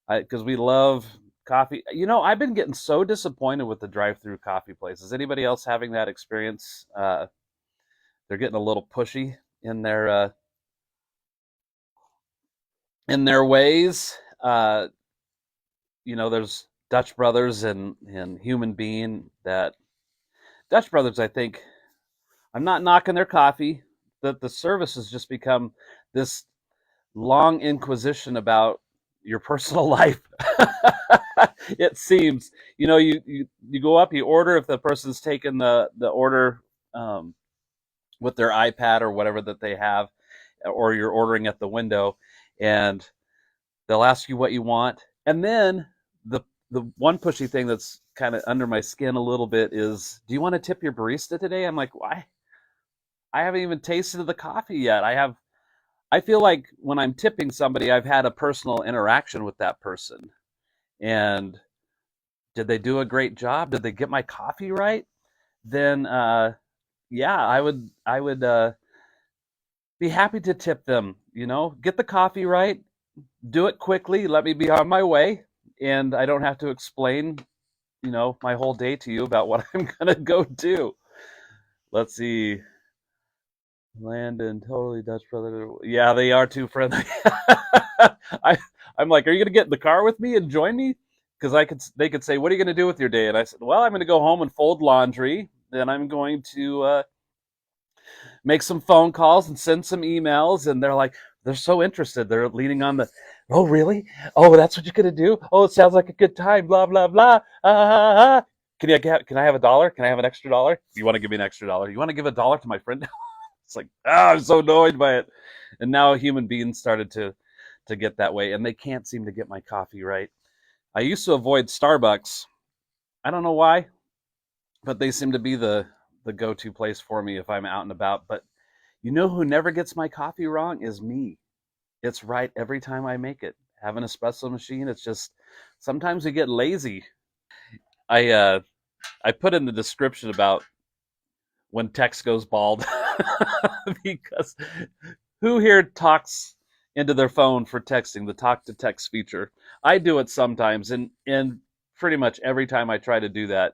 Because we love coffee. I've been getting so disappointed with the drive-through coffee places. Anybody else having that experience? They're getting a little pushy in their ways. There's Dutch Brothers and Human Bean. That Dutch Brothers, I think, I'm not knocking their coffee. The service has just become this long inquisition about your personal life. It seems, you go up, you order if the person's taken the order with their iPad or whatever that they have, or you're ordering at the window, and they'll ask you what you want, and then the one pushy thing that's kind of under my skin a little bit is, do you want to tip your barista today? I'm like, why? I haven't even tasted the coffee yet. I feel like when I'm tipping somebody, I've had a personal interaction with that person. And did they do a great job? Did they get my coffee right? Then yeah, I would be happy to tip them, get the coffee right, do it quickly, let me be on my way, and I don't have to explain, my whole day to you about what I'm going to go do. Let's see. Landon, totally Dutch brother. Yeah, they are too friendly. I, I'm like, are you going to get in the car with me and join me? Because they could say, what are you going to do with your day? And I said, well, I'm going to go home and fold laundry. Then I'm going to make some phone calls and send some emails. And they're so interested. They're leaning on oh, really? Oh, that's what you're going to do? Oh, it sounds like a good time. Blah, blah, blah. Can I have $1? Can I have an extra dollar? You want to give me an extra dollar? You want to give $1 to my friend? It's like, I'm so annoyed by it. And now human beings started to get that way, and they can't seem to get my coffee right. I used to avoid Starbucks. I don't know why, but they seem to be the go-to place for me if I'm out and about. But who never gets my coffee wrong is me. It's right every time I make it. Have an espresso machine. It's just sometimes we get lazy. I put in the description about when text goes bald because who here talks into their phone for texting, the talk to text feature? I do it sometimes, and pretty much every time I try to do that,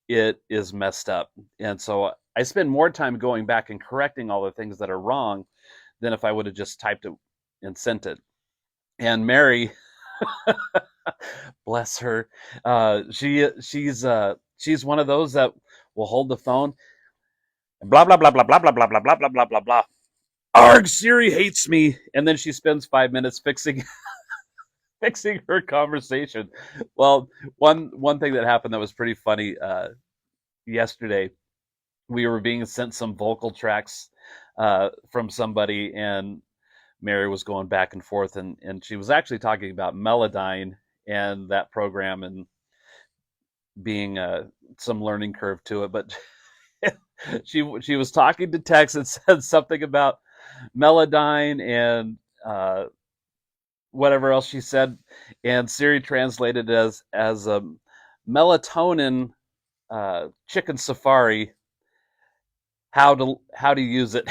it is messed up. And so I spend more time going back and correcting all the things that are wrong than if I would have just typed it and sent it. And Mary, bless her, she's one of those that will hold the phone and blah blah blah blah blah blah blah blah blah blah blah blah blah. Arg, Siri hates me, and then she spends 5 minutes fixing her conversation. Well, one thing that happened that was pretty funny yesterday, we were being sent some vocal tracks from somebody, and Mary was going back and forth, and she was actually talking about Melodyne and that program, and being some learning curve to it, but she was talking to text and said something about Melodyne and whatever else she said, and Siri translated it as a melatonin chicken safari. How to use it?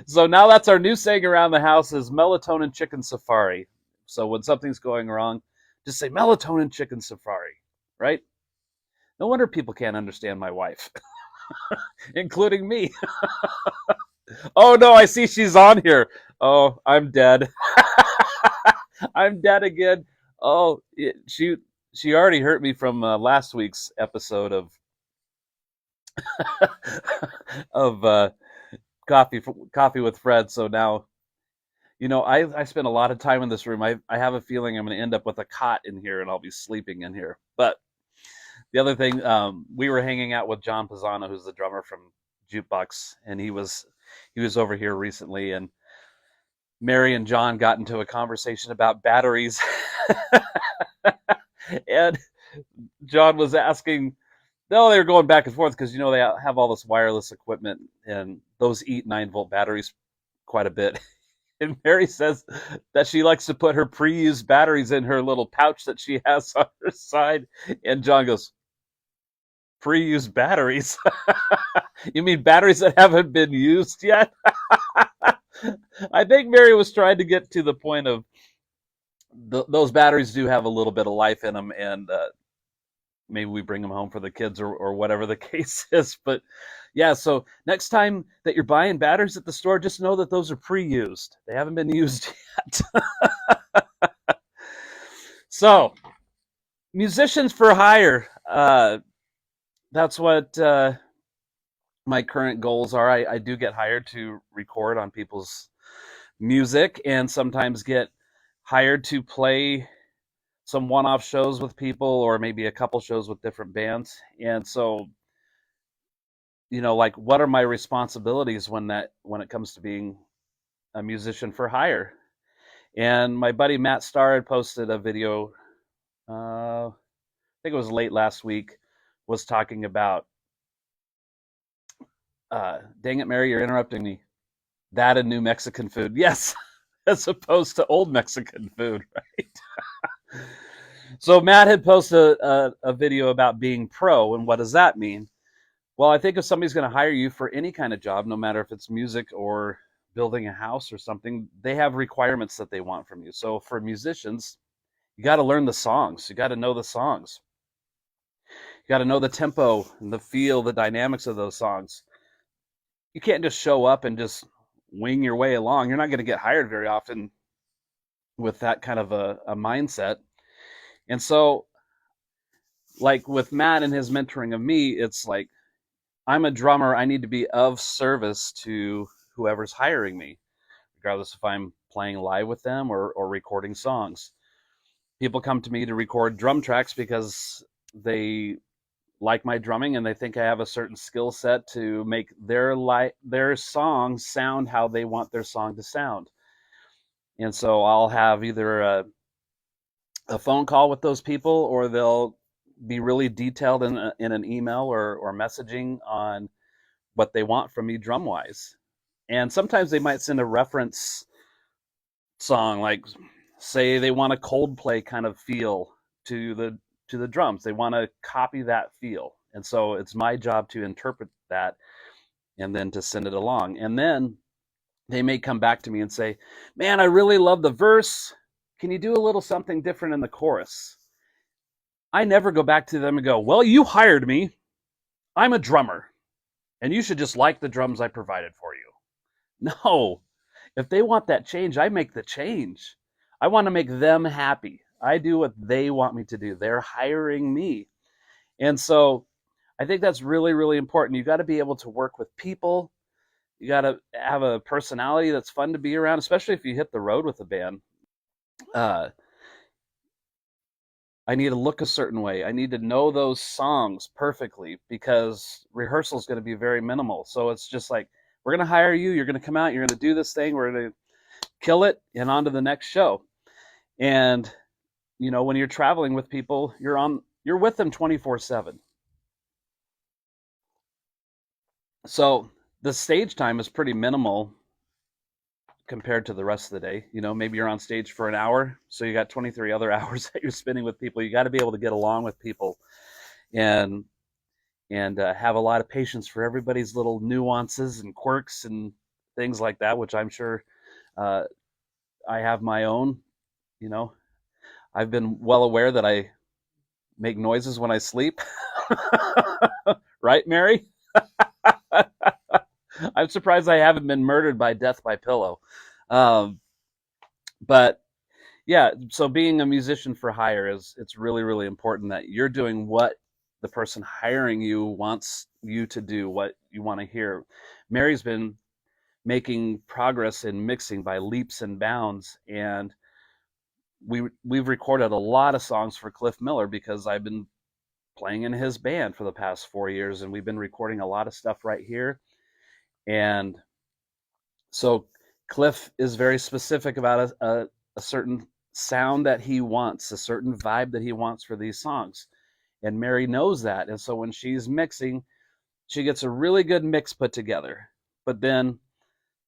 So now that's our new saying around the house is melatonin chicken safari. So when something's going wrong, just say melatonin chicken safari, right? No wonder people can't understand my wife, including me. Oh no, I see she's on here. Oh, I'm dead. I'm dead again. Oh, she already hurt me from last week's episode of of coffee with Fred. So now, I spend a lot of time in this room. I have a feeling I'm going to end up with a cot in here, and I'll be sleeping in here. But the other thing, we were hanging out with John Pisano, who's the drummer from Jukebox, and he was over here recently, and Mary and John got into a conversation about batteries. And John was asking, no, they were going back and forth because, they have all this wireless equipment, and those eat 9-volt batteries quite a bit. And Mary says that she likes to put her pre-used batteries in her little pouch that she has on her side. And John goes, pre-used batteries? You mean batteries that haven't been used yet? I think Mary was trying to get to the point of those batteries do have a little bit of life in them, and maybe we bring them home for the kids or whatever the case is. But yeah, so next time that you're buying batteries at the store, just know that those are pre-used. They haven't been used yet. So, musicians for hire. That's what my current goals are. I do get hired to record on people's music and sometimes get hired to play some one-off shows with people or maybe a couple shows with different bands. And so, like what are my responsibilities when it comes to being a musician for hire? And my buddy Matt Starr had posted a video, I think it was late last week, was talking about, dang it, Mary, you're interrupting me. That and New Mexican food. Yes, as opposed to old Mexican food, right? So Matt had posted a video about being pro, and what does that mean? Well, I think if somebody's going to hire you for any kind of job, no matter if it's music or building a house or something, they have requirements that they want from you. So for musicians, you got to learn the songs. You got to know the songs. You got to know the tempo and the feel, the dynamics of those songs. You can't just show up and just wing your way along. You're not going to get hired very often with that kind of a mindset. And so, like with Matt and his mentoring of me, it's like, I'm a drummer. I need to be of service to whoever's hiring me, regardless if I'm playing live with them or recording songs. People come to me to record drum tracks because they like my drumming and they think I have a certain skill set to make their song sound how they want their song to sound. And so I'll have either a phone call with those people, or they'll be really detailed in an email or messaging on what they want from me drum wise. And sometimes they might send a reference song, like say they want a Coldplay kind of feel to the drums. They want to copy that feel. And so it's my job to interpret that and then to send it along. And then they may come back to me and say, "Man, I really love the verse. Can you do a little something different in the chorus?" I never go back to them and go, "Well, you hired me. I'm a drummer, and you should just like the drums I provided for you." No. If they want that change, I make the change. I want to make them happy. I do what they want me to do. They're hiring me. And so I think that's really, really important. You got to be able to work with people. You got to have a personality that's fun to be around, especially if you hit the road with a band. Uh, I need to look a certain way. I need to know those songs perfectly because rehearsal is going to be very minimal. So it's just like, we're going to hire you. You're going to come out. You're going to do this thing. We're going to kill it and on to the next show. And, when you're traveling with people, you're with them 24/7. So the stage time is pretty minimal compared to the rest of the day. Maybe you're on stage for an hour, so you got 23 other hours that you're spending with people. You got to be able to get along with people and have a lot of patience for everybody's little nuances and quirks and things like that, which I'm sure I have my own. I've been well aware that I make noises when I sleep. Right, Mary? I'm surprised I haven't been murdered by death by pillow. But yeah, so being a musician for hire it's really, really important that you're doing what the person hiring you wants you to do, what you want to hear. Mary's been making progress in mixing by leaps and bounds, and we've recorded a lot of songs for Cliff Miller because I've been playing in his band for the past 4 years, and we've been recording a lot of stuff right here. And so Cliff is very specific about a certain sound that he wants, a certain vibe that he wants for these songs. And Mary knows that. And so when she's mixing, she gets a really good mix put together. But then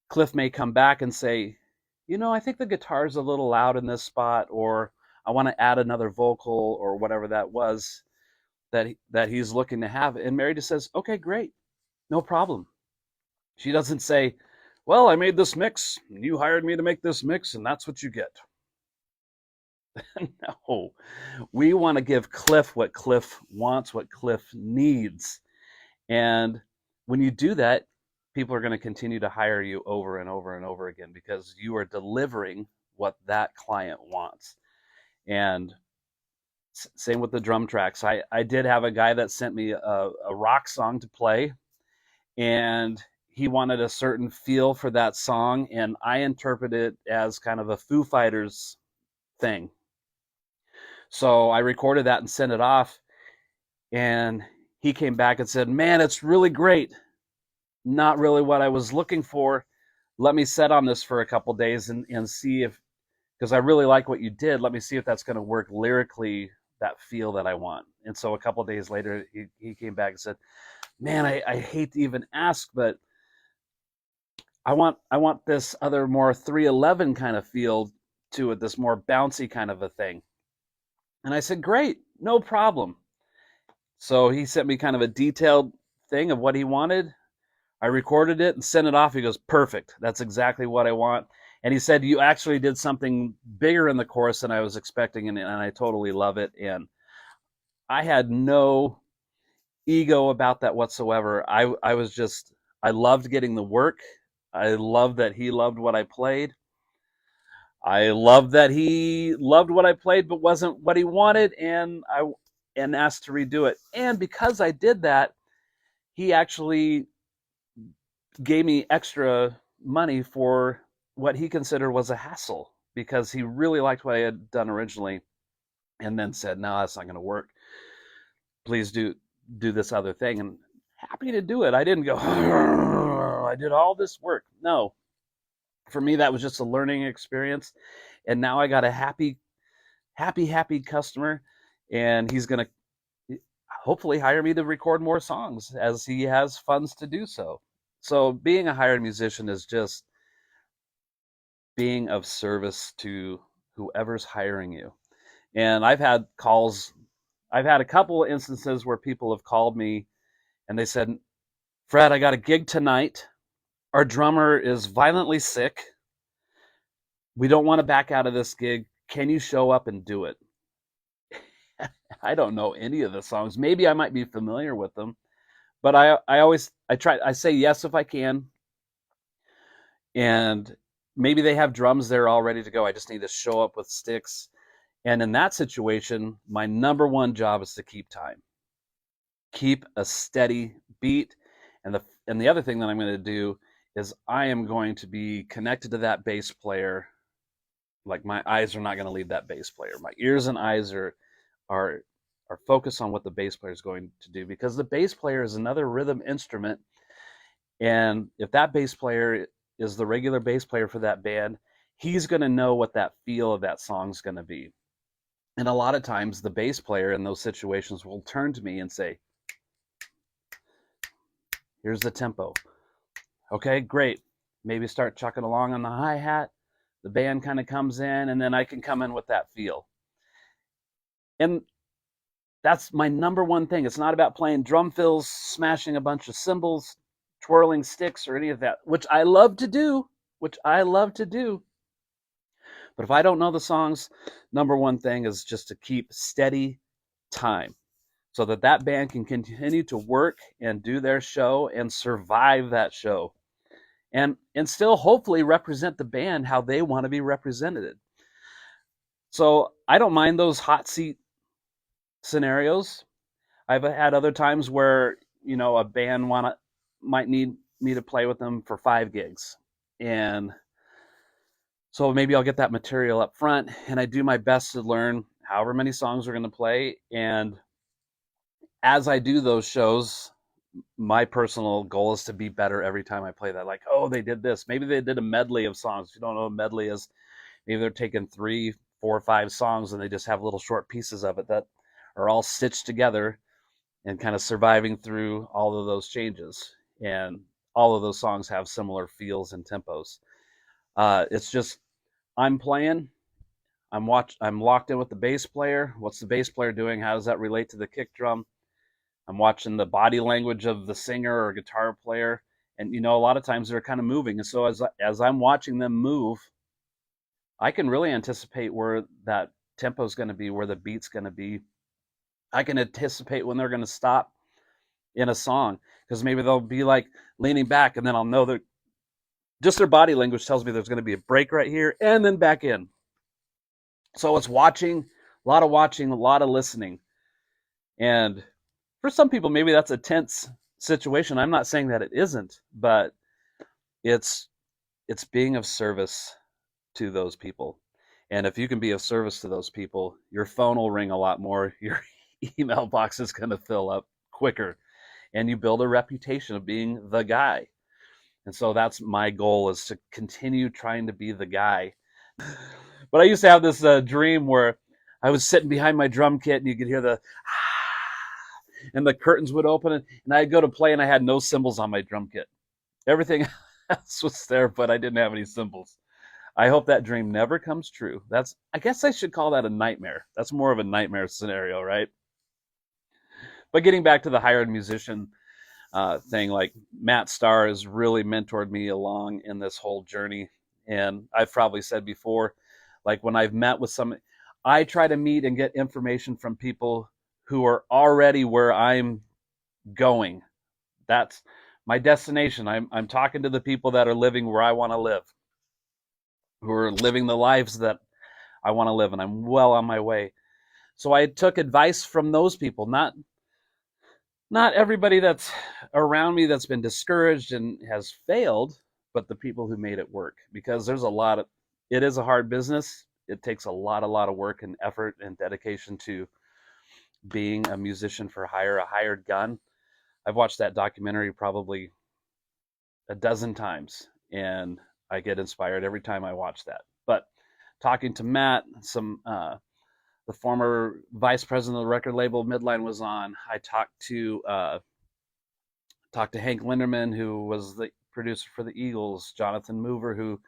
Cliff may come back and say, I think the guitar's a little loud in this spot, or I want to add another vocal, or whatever that was that he's looking to have. And Mary just says, "Okay, great. No problem." She doesn't say, "Well, I made this mix, and you hired me to make this mix, and that's what you get." No, we want to give Cliff what Cliff wants, what Cliff needs. And when you do that, people are going to continue to hire you over and over and over again because you are delivering what that client wants. And same with the drum tracks. I did have a guy that sent me a rock song to play, and he wanted a certain feel for that song, and I interpreted it as kind of a Foo Fighters thing. So I recorded that and sent it off, and he came back and said, "Man, it's really great. Not really what I was looking for. Let me set on this for a couple days and see if, because I really like what you did, let me see if that's going to work lyrically, that feel that I want." And so a couple days later, he came back and said, "Man, I hate to even ask, but I want this other more 311 kind of feel to it, this more bouncy kind of a thing." And I said, "Great, no problem." So he sent me kind of a detailed thing of what he wanted. I recorded it and sent it off. He goes, "Perfect. That's exactly what I want." And he said, "You actually did something bigger in the chorus than I was expecting, and I totally love it." And I had no ego about that whatsoever. I was just, I loved getting the work. I loved that he loved what I played. I loved that he loved what I played, but wasn't what he wanted, and asked to redo it. And because I did that, he actually gave me extra money for what he considered was a hassle because he really liked what I had done originally, and then said, "No, that's not going to work. Please do this other thing." And happy to do it. I didn't go, I did all this work. No, for me, that was just a learning experience. And now I got a happy customer, and he's going to hopefully hire me to record more songs as he has funds to do so. So being a hired musician is just being of service to whoever's hiring you. And I've had a couple instances where people have called me and they said, "Fred, I got a gig tonight. Our drummer is violently sick. We don't want to back out of this gig. Can you show up and do it?" I don't know any of the songs. Maybe I might be familiar with them, but I say yes if I can. And maybe they have drums there all ready to go. I just need to show up with sticks. And in that situation, my number one job is to keep time, keep a steady beat. And the other thing that I'm going to do is I am going to be connected to that bass player. Like, my eyes are not going to leave that bass player. My ears and eyes are focused on what the bass player is going to do, because the bass player is another rhythm instrument. And if that bass player is the regular bass player for that band, he's going to know what that feel of that song is going to be. And a lot of times the bass player in those situations will turn to me and say, "Here's the tempo. Okay, great. Maybe start chucking along on the hi-hat. The band kind of comes in, and then I can come in with that feel." And that's my number one thing. It's not about playing drum fills, smashing a bunch of cymbals, twirling sticks, or any of that, which I love to do. But if I don't know the songs, number one thing is just to keep steady time so that that band can continue to work and do their show and survive that show, and still hopefully represent the band how they want to be represented. So I don't mind those hot seat scenarios. I've had other times where, a band might need me to play with them for 5 gigs. And so maybe I'll get that material up front, and I do my best to learn however many songs we're going to play. And as I do those shows, my personal goal is to be better every time I play that. Like, oh, they did this. Maybe they did a medley of songs. If you don't know what a medley is, maybe they're taking 3, 4, 5 songs, and they just have little short pieces of it that are all stitched together and kind of surviving through all of those changes. And all of those songs have similar feels and tempos. It's just, I'm playing, I'm locked in with the bass player. What's the bass player doing? How does that relate to the kick drum? I'm watching the body language of the singer or guitar player. And, a lot of times they're kind of moving. And so as I'm watching them move, I can really anticipate where that tempo is going to be, where the beat's going to be. I can anticipate when they're going to stop in a song, because maybe they'll be like leaning back, and then I'll know that just their body language tells me there's going to be a break right here and then back in. So it's watching, a lot of listening. And for some people, maybe that's a tense situation. I'm not saying that it isn't, but it's being of service to those people. And if you can be of service to those people, your phone will ring a lot more. Your email box is going to fill up quicker, and you build a reputation of being the guy. And so that's my goal, is to continue trying to be the guy. But I used to have this dream where I was sitting behind my drum kit, and you could hear the and the curtains would open, and I'd go to play, and I had no cymbals on my drum kit. Everything else was there, but I didn't have any cymbals. I hope that dream never comes true. I guess I should call that a nightmare. That's more of a nightmare scenario, right? But getting back to the hired musician thing, like Matt Starr has really mentored me along in this whole journey. And I've probably said before, like when I've met with some, I try to meet and get information from people who are already where I'm going. That's my destination. I'm talking to the people that are living where I want to live, who are living the lives that I want to live, and I'm well on my way. So I took advice from those people, not everybody that's around me that's been discouraged and has failed, but the people who made it work. Because it is a hard business. It takes a lot of work and effort and dedication to being a musician for hire, a hired gun. I've watched that documentary probably a dozen times, and I get inspired every time I watch that. But talking to Matt, the former vice president of the record label Midline was on. I talked to Hank Linderman, who was the producer for the Eagles, Jonathan Mover, who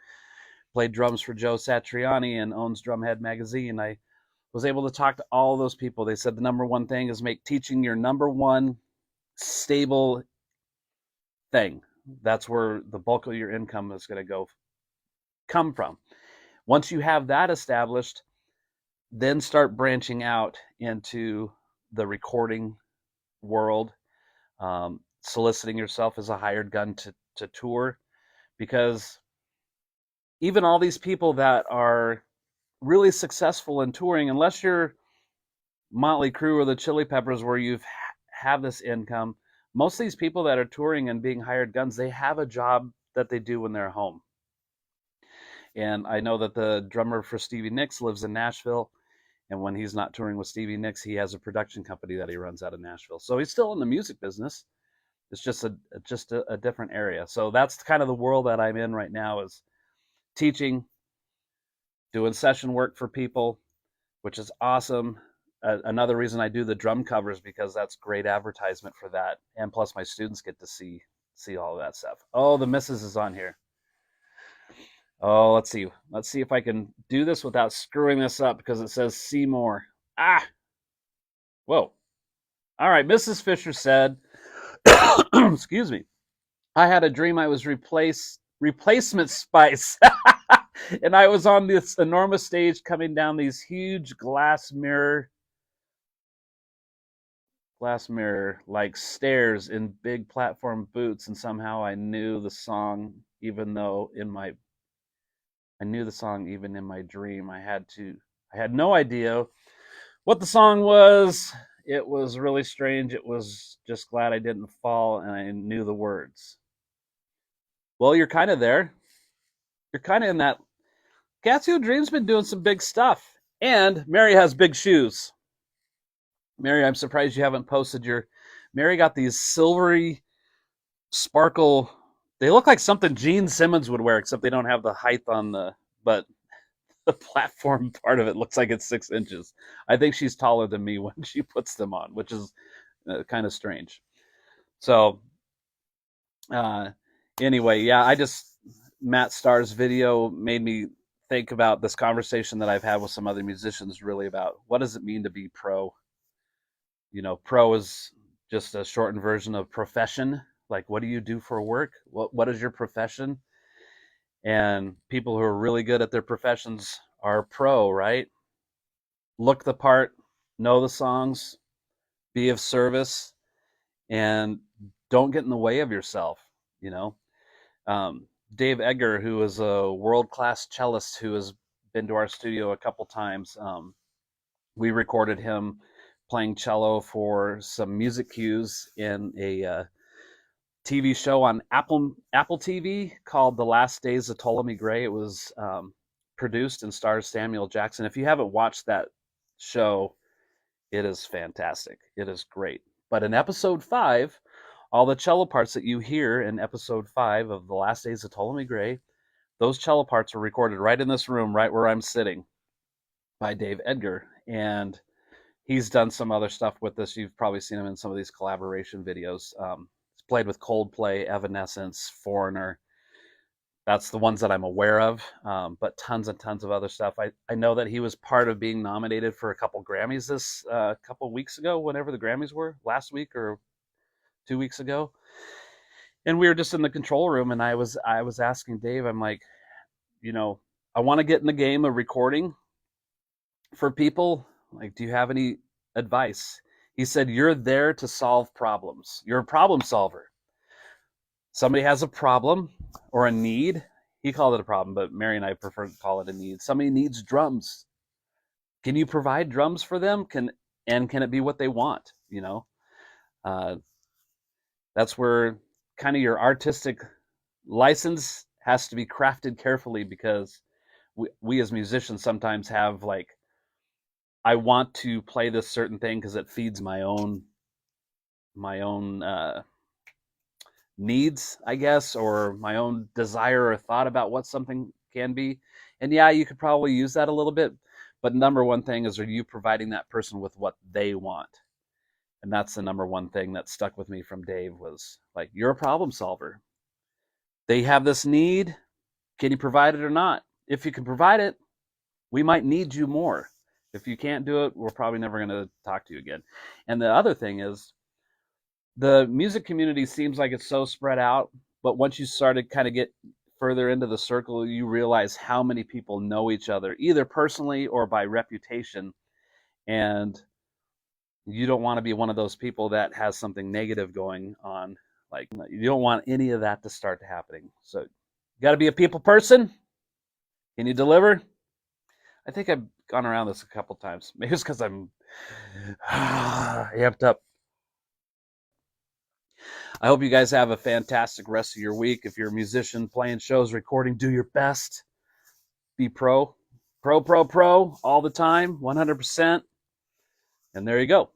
played drums for Joe Satriani and owns Drumhead magazine. I was able to talk to all those people. They said the number one thing is make teaching your number one stable thing. That's where the bulk of your income is going to come from. Once you have that established, then start branching out into the recording world, soliciting yourself as a hired gun to tour, because even all these people that are really successful in touring, unless you're Motley Crue or the Chili Peppers, where you have this income, most of these people that are touring and being hired guns, they have a job that they do when they're home. And I know that the drummer for Stevie Nicks lives in Nashville, and when he's not touring with Stevie Nicks, he has a production company that he runs out of Nashville. So he's still in the music business. It's just a different area. So that's kind of the world that I'm in right now, is teaching, doing session work for people, which is awesome. Another reason I do the drum covers, because that's great advertisement for that. And plus my students get to see all of that stuff. Oh, the missus is on here. Oh, let's see. Let's see if I can do this without screwing this up, because it says see more. Whoa. All right. Mrs. Fisher said, excuse me, I had a dream I was replacement Spice. And I was on this enormous stage coming down these huge glass mirror like stairs in big platform boots, and somehow I knew the song even in my dream. I had no idea what the song was. It was really strange. It was just glad I didn't fall, and I knew the words. Well, you're kind of there. You're kind of in that. Cassio Dream's been doing some big stuff. And Mary has big shoes. Mary, I'm surprised you haven't posted Mary got these silvery sparkle. They look like something Gene Simmons would wear, except they don't have the height but the platform part of it looks like it's 6 inches. I think she's taller than me when she puts them on, which is kind of strange. So, anyway, yeah, Matt Starr's video made me think about this conversation that I've had with some other musicians, really, about what does it mean to be pro? Pro is just a shortened version of profession. Like, what do you do for work? What is your profession? And people who are really good at their professions are pro, right? look the part, know the songs, be of service, and don't get in the way of yourself. You know, Dave Edgar, who is a world-class cellist who has been to our studio a couple times, we recorded him playing cello for some music cues in a TV show on Apple TV called The Last Days of Ptolemy Gray. It was produced and stars Samuel Jackson. If you haven't watched that show, it is fantastic. It is great. But in episode 5, all the cello parts that you hear in episode 5 of The Last Days of Ptolemy Gray, those cello parts were recorded right in this room, right where I'm sitting, by Dave Edgar. And he's done some other stuff with this. You've probably seen him in some of these collaboration videos. He's played with Coldplay, Evanescence, Foreigner. That's the ones that I'm aware of, but tons and tons of other stuff. I know that he was part of being nominated for a couple Grammys this couple weeks ago, whenever the Grammys were, last week or 2 weeks ago. And we were just in the control room, and I was asking Dave, I'm like, I want to get in the game of recording for people. Like, do you have any advice? He said, you're there to solve problems. You're a problem solver. Somebody has a problem or a need. He called it a problem, but Mary and I prefer to call it a need. Somebody needs drums. Can you provide drums for them? Can it be what they want? That's where kind of your artistic license has to be crafted carefully, because we as musicians sometimes have like, I want to play this certain thing because it feeds my own needs, I guess, or my own desire or thought about what something can be. And yeah, you could probably use that a little bit, but number one thing is, are you providing that person with what they want? And that's the number one thing that stuck with me from Dave, was like, you're a problem solver. They have this need. Can you provide it or not? If you can provide it, we might need you more. If you can't do it, we're probably never going to talk to you again. And the other thing is, the music community seems like it's so spread out, but once you start to kind of get further into the circle, you realize how many people know each other, either personally or by reputation. And you don't want to be one of those people that has something negative going on. Like, you don't want any of that to start happening. So you got to be a people person. Can you deliver? I think I've gone around this a couple times. Maybe it's because I'm amped up. I hope you guys have a fantastic rest of your week. If you're a musician playing shows, recording, do your best. Be pro all the time, 100%. And there you go.